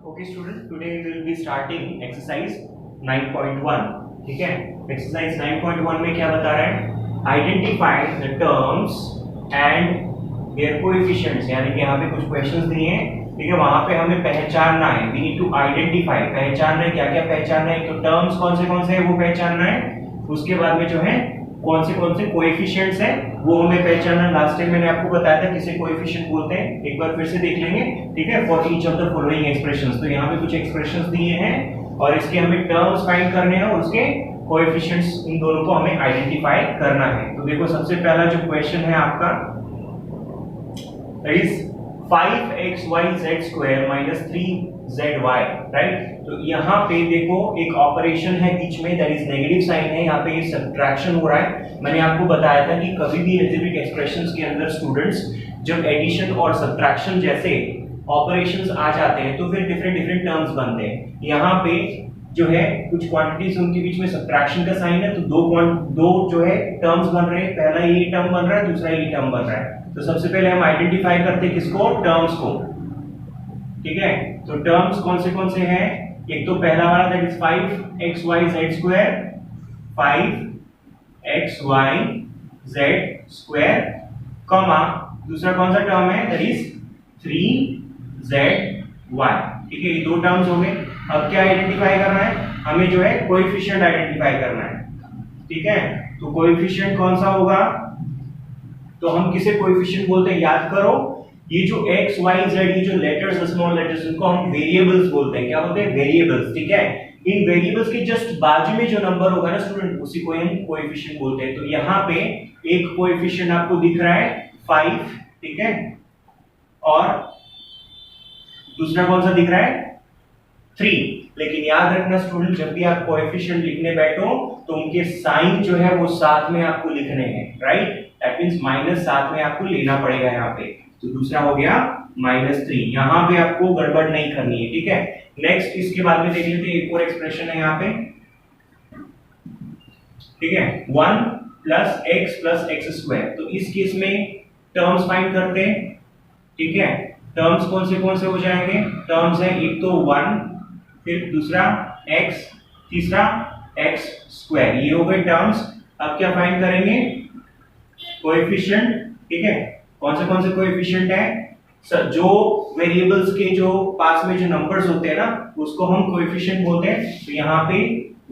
Okay students, today we will be starting exercise 9.1. ठीक है, exercise 9.1 में क्या बता रहा है? Identify the terms and their coefficients. यानी कि यहाँ पे कुछ questions दिए हैं, ठीक है, वहाँ पे हमें पहचानना है. We need to identify. पहचानना है, क्या क्या पहचानना है? तो terms कौन से हैं वो पहचानना है. उसके बाद में जो है कौन से कोएफिशिएंट्स हैं वो हमें पहचानना. लास्ट टाइम मैंने आपको बताया था किसे कोएफिशिएंट बोलते हैं, एक बार फिर से देख लेंगे. ठीक है, for each of the following expressions. तो यहाँ पे कुछ एक्सप्रेशंस दिए हैं और इसके हमें टर्म्स फाइंड करने हैं और उसके कोएफिशिएंट्स इन दोनों को हमें आइडेंटिफाई करना है. तो देखो सबसे पहला जो क्वेश्चन है आपका इज 5xyz² - 3zy, राइट. तो यहाँ पे देखो एक ऑपरेशन है बीच में, दैट इज नेगेटिव साइन है. यहाँ पे ये सब्ट्रैक्शन हो रहा है. मैंने आपको बताया था कि कभी भी अलजेब्रिक एक्सप्रेशंस के अंदर स्टूडेंट्स जब एडिशन और सब्ट्रैक्शन जैसे ऑपरेशंस आ जाते हैं तो फिर डिफरेंट टर्म्स बनते हैं. यहाँ पे जो है कुछ क्वांटिटीज उनके बीच में सब्ट्रैक्शन का साइन है, तो दो जो है टर्म्स बन रहे हैं. पहला ये टर्म बन रहा है, दूसरा ये टर्म बन रहा है. तो सबसे पहले हम आइडेंटिफाई करते हैं किसको, टर्म्स को. ठीक है, तो टर्म्स कौन से हैं. एक तो पहला वाला that is 5xyz², 5xyz², comma दूसरा कौन सा टर्म है दैट इज 3zy. ठीक है, ये दो टर्म्स हो गए. अब क्या आइडेंटिफाई करना है हमें, जो है कोएफिशिएंट आइडेंटिफाई करना है. ठीक है, तो कोएफिशिएंट कौन सा होगा, तो हम किसे कोएफिशिएंट बोलते हैं याद करो. ये जो x y z ये जो लेटर्स, स्मॉल लेटर्स, इनको हम वेरिएबल्स बोलते हैं. क्या बोलते हैं, वेरिएबल्स. ठीक है, इन वेरिएबल्स के जस्ट बाजू में जो नंबर होगा ना स्टूडेंट, उसी को हम कोएफिशिएंट बोलते हैं. तो यहाँ पे एक कोएफिशिएंट आपको दिख रहा है 5, ठीक है, और दूसरा कौन सा दिख रहा है 3. लेकिन याद रखना स्टूडेंट, जब भी आप कोएफिशिएंट लिखने बैठो तो उनके साइन जो है वो साथ में आपको लिखने हैं, राइट. दैट मींस माइनस साथ में आपको लेना पड़ेगा यहाँ पे. तो दूसरा हो गया -3. यहाँ पे आपको गड़बड़ नहीं करनी है. ठीक है, नेक्स्ट इसके बाद में देख लेते हैं. एक और एक्सप्रेशन है यहाँ पे. ठीक है, 1 + x + x². तो इस केस में टर्म्स फाइंड करते हैं. ठीक है, टर्म्स कौन से हो जाएंगे, टर्म्स है एक तो 1, फिर दूसरा x, तीसरा x². ये हो गए टर्म्स. अब क्या फाइंड करेंगे, कोएफिशिएंट. ठीक है, कौन से कोएफिशिएंट है, जो वेरिएबल्स के जो पास में जो नंबर्स होते हैं ना उसको हम कोएफिशिएंट बोलते हैं. तो यहाँ पे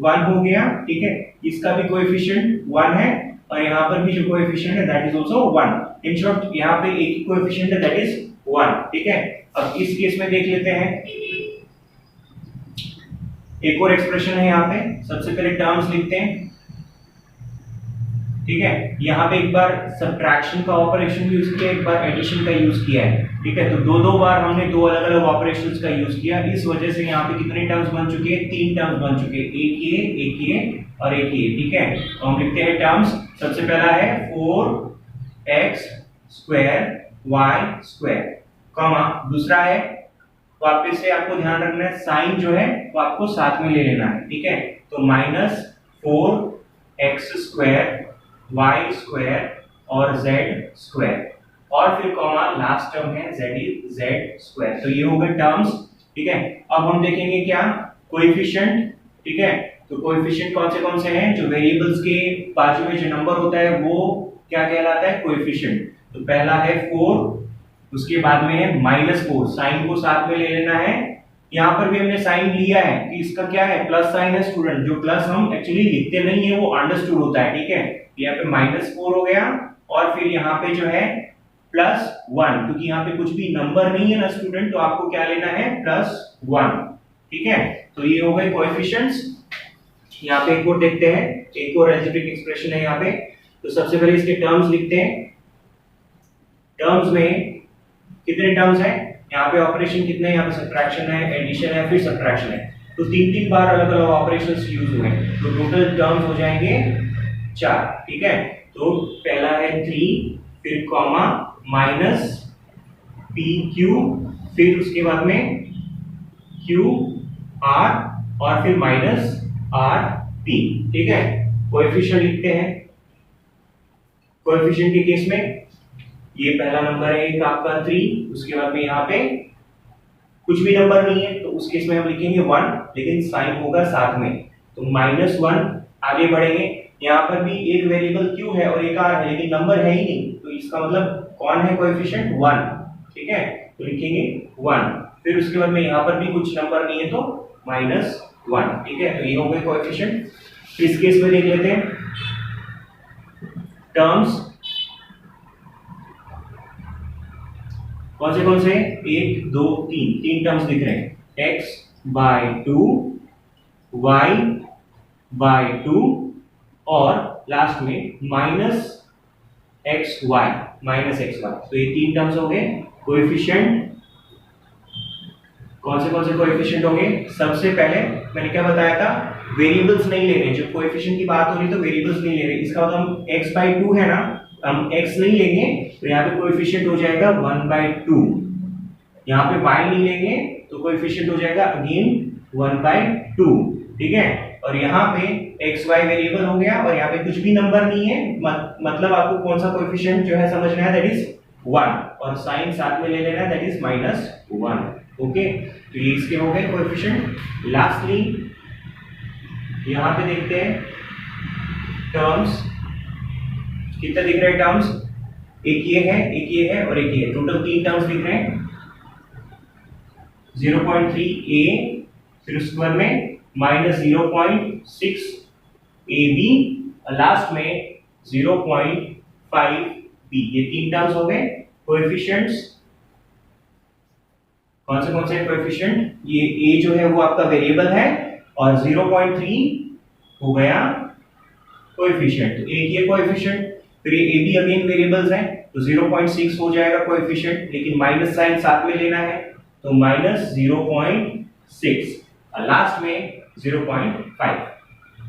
1 हो गया. ठीक है, इसका भी कोएफिशिएंट 1 है और यहाँ पर भी जो कोएफिशिएंट है that is also 1. In short यहाँ पे एक ही कोएफिशिएंट है दैट इज 1. ठीक है, अब इस केस में देख लेते हैं. एक और एक्सप्रेशन है यहाँ पे. सबसे पहले टर्म्स लिखते हैं. ठीक है, यहाँ पे एक बार सब्ट्रैक्शन का ऑपरेशन यूज किया, एक बार एडिशन का यूज किया है. ठीक है, तो दो बार हमने दो अलग-अलग ऑपरेशंस का यूज किया. इस वजह से यहाँ पे कितने टर्म्स बन चुके हैं, 3 टर्म्स बन चुके हैं. एक ये और एक ये. ठीक है, तो हम लिखते हैं टर्म्स. सबसे पहला है 4x² y², कॉमा दूसरा है, वापस से आपको ध्यान रखना है साइन जो है वो आपको साथ में ले लेना है. ठीक है, तो -4x² y² और z² और फिर कॉमा लास्ट टर्म है z². तो ये हो गए टर्म्स. ठीक है, अब हम देखेंगे क्या, कोएफिशिएंट. ठीक है, तो कोएफिशिएंट कौन से हैं, जो वेरिएबल्स के बाजू में जो नंबर होता है वो क्या कहलाता है, कोएफिशिएंट. तो पहला है 4, उसके बाद में है -4. साइन को साथ में ले लेना है. यहाँ पर भी हमने साइन लिया है कि इसका क्या है, प्लस साइन है स्टूडेंट. जो प्लस हम एक्चुअली लिखते नहीं है वो अंडरस्टूड होता है. ठीक है, यहाँ पे -4 हो गया और फिर यहाँ पे जो है +1, क्योंकि यहाँ पे कुछ भी नंबर नहीं है ना स्टूडेंट, तो आपको क्या लेना है, +1. ठीक है, तो ये हो गए कोएफिशिएंट्स. यहाँ पे एक और देखते हैं, एक और अलजेब्रिक एक्सप्रेशन है यहाँ पे. तो सबसे पहले इसके टर्म्स लिखते हैं. टर्म्स में कितने टर्म्स हैं, यहाँ पे ऑपरेशन कितने, यहाँ पे सब्ट्रैक्शन है, एडिशन है, फिर सब्ट्रैक्शन है. तो 3 बार अलग-अलग ऑपरेशंस यूज हुए. तो टोटल टर्म्स हो जाएंगे 4. ठीक है, तो पहला है 3, फिर कॉमा -pq, फिर उसके बाद में qr और फिर -rp. ठीक है, कोएफिशिएंट लिखते हैं. कोएफिशिएंट के केस में ये पहला नंबर है एक आपका 3, उसके बाद में यहाँ पे कुछ भी नंबर नहीं है तो उस केस में हम लिखेंगे 1, लेकिन साइन होगा साथ में, तो -1। आगे बढ़ेंगे, यहाँ पर भी एक वेरिएबल q है और एक r है, लेकिन नंबर है ही नहीं, तो इसका मतलब कौन है कोएफिशिएंट? 1। ठीक है, तो लिखेंगे 1। फिर उसके बाद में यहाँ पर भी कुछ नंबर नहीं है तो -1। ठीक है, तो ये हो गए कोएफिशिएंट। इस केस में देख लेते हैं टर्म्स कौन से 1 2 3 टर्म्स दिख रहे हैं, x/2 y/2 और लास्ट में -xy। तो ये 3 टर्म्स हो गए। कोएफिशिएंट कौन से कोएफिशिएंट होंगे? सबसे पहले मैंने क्या बताया था, वेरिएबल्स नहीं ले रहे। जब कोएफिशिएंट की बात हो रही तो वेरिएबल्स नहीं ले रहे, इसका मतलब हम x/2 है ना, हम x नहीं लेंगे तो यहाँ पे कोएफिशिएंट हो जाएगा 1/2। यहाँ पे y नहीं लेंगे तो कोएफिशिएंट हो जाएगा अगेन 1/2। ठीक है, और यहाँ पे xy वेरिएबल हो गया और यहाँ पे कुछ भी नंबर नहीं है, मतलब आपको कौन सा कोएफिशिएंट जो है समझना है, दैट इज 1, और साइन साथ में ले लेना है, दैट इज -1। ओके, तो ये इसके हो गए कोएफिशिएंट। लास्टली यहाँ पे देखते हैं टर्म्स कितने दिख रहे हैं टर्म्स, एक ये है और एक ये है, टोटल 3 टर्म्स दिख रहे हैं। 0.3a, फिर उसके बाद में -0.6ab, लास्ट में 0.5b। ये 3 टर्म्स हो गए कोएफिशिएंट्स। कौन से कोएफिशिएंट? ये a जो है वो आपका वेरिएबल है और 0.3 हो गया कोएफिशिएंट, तो एक ये कोएफिशिएंट। फिर ये a b अगेन वेरिएबल्स हैं, तो 0.6 हो जाएगा कोएफिशिएंट, लेकिन माइनस साइन साथ में लेना है, तो -0.6 और लास्ट में 0.5।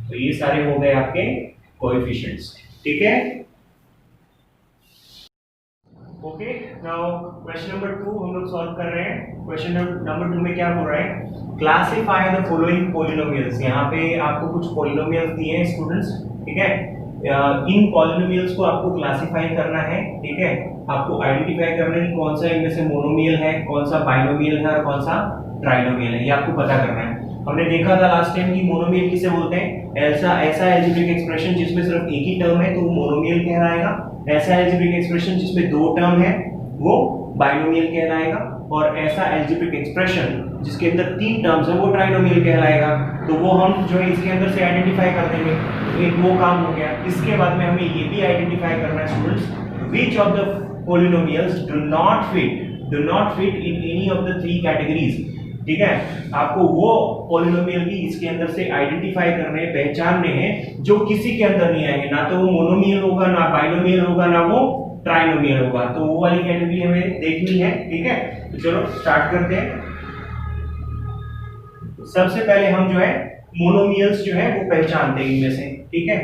तो ये सारे हो गए आपके कोएफिशिएंट्स। ठीक है, ओके। नाउ क्वेश्चन नंबर 2 हम लोग सॉल्व कर रहे हैं। क्वेश्चन नंबर 2 में क्या हो रहा है, क्लासिफाई द फॉलोइंग पॉलिनोमियल्स। यहाँ पे आपको कुछ पॉलिनोमियल्स दिए हैं स्टूडेंट्स। ठीक है, इन पॉलिनोमियल्स को आपको क्लासिफाई करना है। ठीक है, आपको आइडेंटिफाई करना है कि कौन सा इनमें से मोनोमियल है, कौन सा बाइनोमियल है और कौन सा ट्राइनोमियल है, ये आपको पता करना है। हमने देखा था लास्ट टाइम कि मोनोमियल किसे बोलते हैं, ऐसा एल्जेब्रिक एक्सप्रेशन जिसमें सिर्फ एक ही टर्म है तो वो मोनोमियल कहलाएगा। ऐसा एल्जेब्रिक एक्सप्रेशन जिसमें 2 टर्म है वो बाइनोमियल कहलाएगा, और ऐसा एल्जेब्रिक एक्सप्रेशन जिसके अंदर 3 टर्म्स है वो ट्राइनोमियल कहलाएगा। तो वो हम जो है इसके अंदर से आइडेंटिफाई कर देंगे, तो एक वो काम हो गया। इसके बाद में हमें ये भी आइडेंटिफाई करना है students, which of the polynomials do not fit in any of the 3 categories. ठीक है, आपको वो पॉलिनोमियल भी इसके अंदर से आइडेंटिफाई करने हैं, पहचानने हैं जो किसी के अंदर नहीं आएंगे, ना तो वो मोनोमियल होगा, ना बाइनोमियल होगा, ना वो ट्राइनोमियल होगा। तो वो वाली कैटेगरी हमें देखनी है। ठीक है, तो चलो स्टार्ट करते हैं। सबसे पहले हम जो है मोनोमियल्स जो है वो पहचानते हैं इनमें से। ठीक है,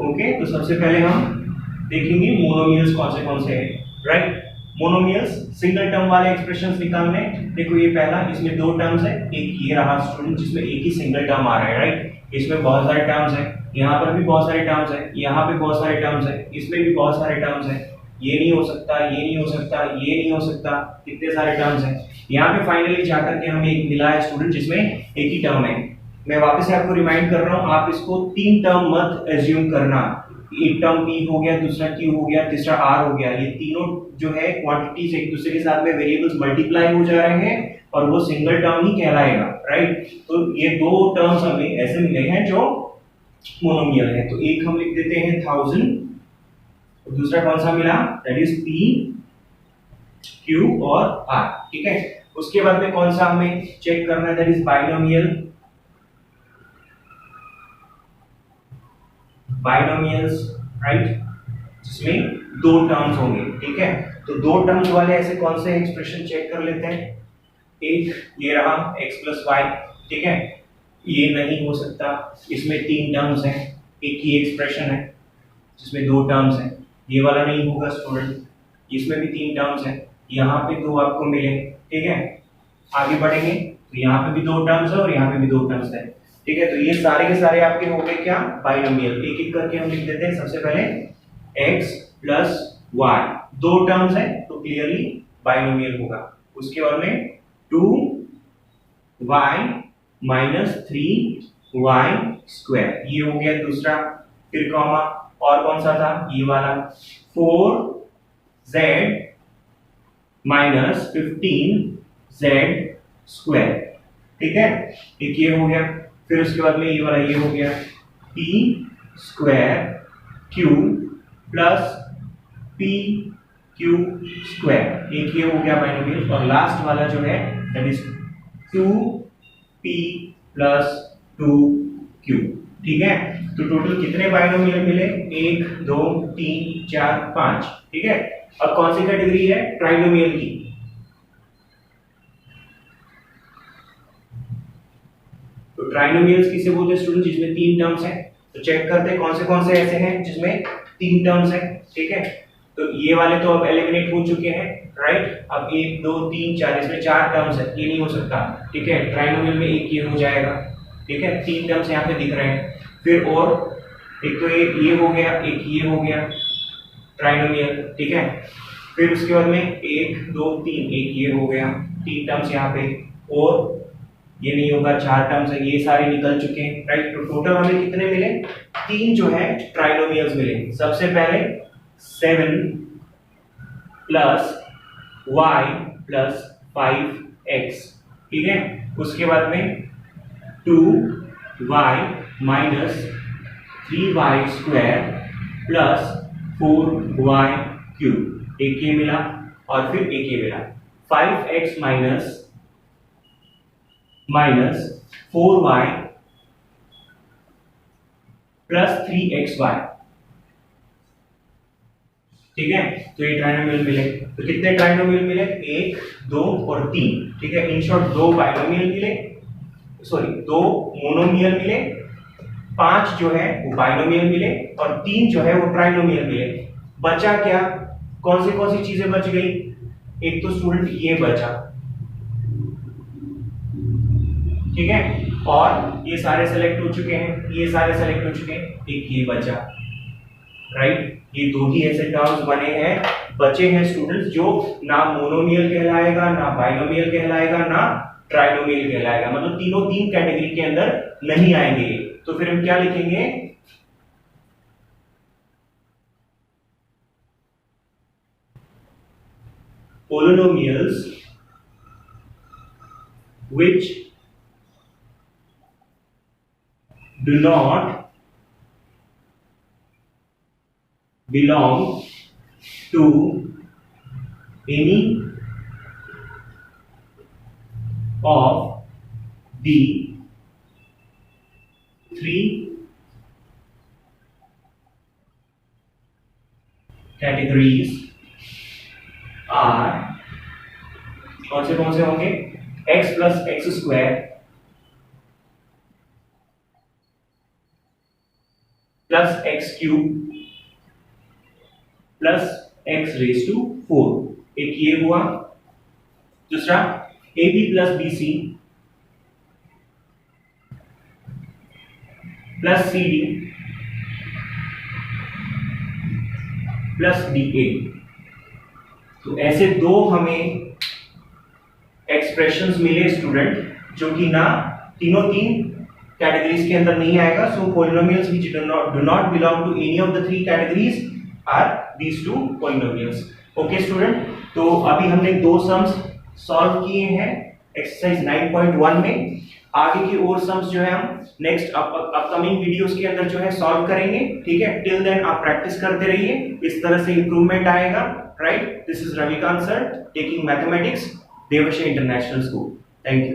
ओके, तो सबसे पहले हम देखेंगे मोनोमियल्स कौन से हैं। राइट, मोनोमियल्स सिंगल टर्म वाले एक्सप्रेशंस निकालने। देखो ये पहला, इसमें 2 टर्म्स है, एक ये रहा स्टूडेंट जिसमें एक ही सिंगल टर्म आ रहा है। राइट, इसमें बहुत सारे टर्म्स हैं, यहाँ पर भी बहुत सारे टर्म्स हैं, यहाँ पे बहुत सारे टर्म्स हैं, इसमें भी बहुत सारे टर्म्स हैं। ये नहीं हो सकता, ये नहीं हो सकता, ये नहीं हो सकता, कितने सारे टर्म्स हैं। यहाँ पे फाइनली जाकर के हमें एक मिला है स्टूडेंट जिसमें एक ही टर्म है। मैं वापस से आपको रिमाइंड कर रहा हूँ, आप इसको 3 टर्म मत एज्यूम करना। एक टर्म p हो गया, दूसरा q हो गया, तीसरा r हो गया। ये तीनों जो है क्वांटिटीज एक दूसरे के साथ में वेरिएबल्स मल्टीप्लाई हो जा रहे हैं और वो सिंगल टर्म ही कहलाएगा। राइट, तो ये 2 टर्म्स हमें ऐसे मिले हैं जो मोनोमियल है। तो एक हम लिख देते हैं 1000, दूसरा कौन सा मिला, दैट इज p q और r। ठीक है, उसके बाद में कौन सा हमें चेक करना है, दैट इज बाइनोमियल्स। राइट, जिसमें 2 टर्म्स होंगे। ठीक है, तो 2 टर्म्स वाले ऐसे कौन से एक्सप्रेशन चेक कर लेते हैं। एक ये रहा x + y। ठीक है, ये नहीं हो सकता, इसमें 3 टर्म्स हैं, एक ही एक्सप्रेशन है जिसमें 2 टर्म्स हैं, ये वाला नहीं होगा स्टूडेंट। इसमें भी 3 टर्म्स हैं, यहाँ पे 2 आपको मिले। ठीक है, आगे बढ़ेंगे तो यहाँ पे भी 2 टर्म्स है और यहाँ पे भी 2 टर्म्स है। ठीक है, तो ये सारे के सारे आपके हो गए क्या, बाइनोमियल। एक एक करके हम लिख देते हैं। सबसे पहले x + y दो टर्म्स है तो क्लियरली बाइनोमियल होगा। उसके बाद में 2y माइनस 3y स्क्वायर, ये हो गया दूसरा। फिर कॉमा, और कौन सा था, ये वाला 4z माइनस 15z स्क्वायर, ठीक है, एक ये हो गया। फिर उसके बाद में ये वाला ये हो गया p square q plus p q square, एक ये हो गया बाइनोमियल। और लास्ट वाला जो है that is 2p plus 2q, ठीक है। तो टोटल कितने बाइनोमियल मिले, 1 2 3 4 5, ठीक है। अब कौन सी कैटेगरी है, ट्राइनोमियल की। तो ट्राइनोमियल्स किसे बोलते हैं स्टूडेंट, जिसमें 3 टर्म्स हैं। तो चेक करते हैं कौन से ऐसे हैं जिसमें 3 टर्म्स हैं, ठीक है। तो ये वाले तो अब एलिमिनेट हो चुके हैं, राइट। अब 1 2 3 4, इसमें 4 टर्म्स है, ये नहीं हो सकता, ठीक है। ट्राइनोमियल में एक ये हो जाएगा, ठीक है। 3 टर्म्स यहाँ पे दिख रहे हैं। फिर और एक तो ये हो गया, एक ये हो गया ट्राइनोमियल, ठीक है। फिर उसके बाद में 1 2 3, एक ये हो गया, 3 टर्म्स यहाँ पे, और ये नहीं होगा, 4 टर्म्स है, ये सारे निकल चुके हैं, राइट। तो टोटल हमें कितने मिले, 3 जो है ट्राइनोमियल्स मिले। सबसे पहले 7 प्लस y प्लस 5x, ठीक है। उसके बाद में 2y minus 3y square plus 4y cube, एक ये मिला, और फिर एक ये मिला 5x minus 4y plus 3xy, ठीक है। तो ये ट्राइनोमियल मिले। तो कितने ट्राइनोमियल मिले, 1 2 और 3, ठीक है। इन शॉर्ट 2 बाइनोमियल मिले, सॉरी 2 मोनोमियल मिले, 5 जो है वो बाइनोमियल मिले, और 3 जो है वो ट्राइनोमियल मिले। बचा क्या, कौन सी चीजें बच गई, एक तो स्टूडेंट ये बचा, ठीक है, और ये सारे सेलेक्ट हो चुके हैं, ये सारे सेलेक्ट हो चुके हैं, एक ये बचा, राइट। ये 2 ही ऐसे टर्म्स बने हैं, बचे हैं स्टूडेंट्स, जो ना मोनोमियल कहलाएगा, ना बाइनोमियल कहलाएगा, ना ट्राइनोमियल कहलाएगा, मतलब तीनों 3 कैटेगरी के अंदर नहीं आएंगे। तो फिर हम क्या लिखेंगे, polynomials which do not belong to any of the 3 categories are, कौन से होंगे, x plus x square plus x cube plus x raise to 4, एक ये हुआ। दूसरा A B plus B C plus C D plus D A. तो ऐसे 2 हमें एक्सप्रेशंस मिले स्टूडेंट, जो कि ना तीनों 3 कैटेगरीज के अंदर नहीं आएगा। So polynomials which do not belong to any of the 3 categories are these 2 polynomials। Okay student, तो अभी हमने 2 सम्स सॉल्व किए हैं एक्सरसाइज 9.1 में। आगे की और सम्स जो है हम नेक्स्ट अपकमिंग वीडियोस के अंदर जो है सॉल्व करेंगे, ठीक है। टिल देन आप प्रैक्टिस करते रहिए, इस तरह से इंप्रूवमेंट आएगा, right. This is Ravikant sir taking mathematics, देवशय इंटरनेशनल स्कूल। Thank you.